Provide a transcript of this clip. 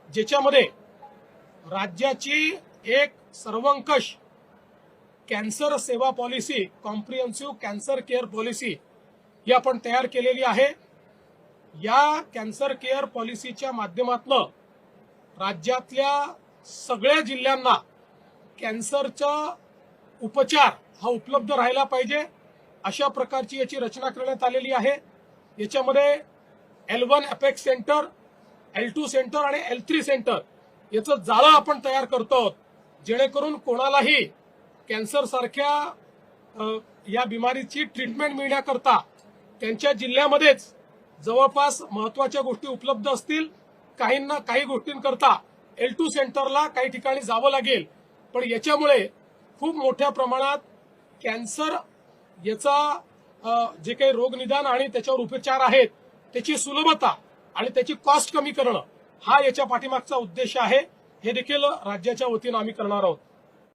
ज्याच्यामध्ये राज्याची एक सर्वंकष कॅन्सर सेवा policy, comprehensive cancer care policy ही आपण तयार केलेली आहे। या कॅन्सर केअर पॉलिसीच्या माध्यमातून राज्यातल्या सगळ्या जिल्ह्यांना कॅन्सरचा उपचार हा उपलब्ध राहिला पाहिजे अशा प्रकारची याची रचना करण्यात आलेली आहे। याच्यामध्ये L1 apex centre, L2 centre आणि L3 सेंटर याचं जाळं आपण तयार करतो, जेणेकरून कोणालाही कॅन्सर सारख्या या बिमारीची ट्रीटमेंट मिळण्याकरता त्यांच्या जिल्ह्यामध्येच जवळपास महत्त्वाच्या गोष्टी उपलब्ध असतील। काहींना काही गोष्टींकरता L2 सेंटरला काही ठिकाणी जावं लागेल, पण याच्यामुळे खूप मोठ्या प्रमाणात कॅन्सर याचा जे काही रोगनिदान आणि त्याच्यावर उपचार आहेत त्याची सुलभता आणि त्याची कॉस्ट कमी करणं हा याच्या पाठीमागचा उद्देश आहे। हे देखील राज्याच्या वतीनं आम्ही करणार आहोत।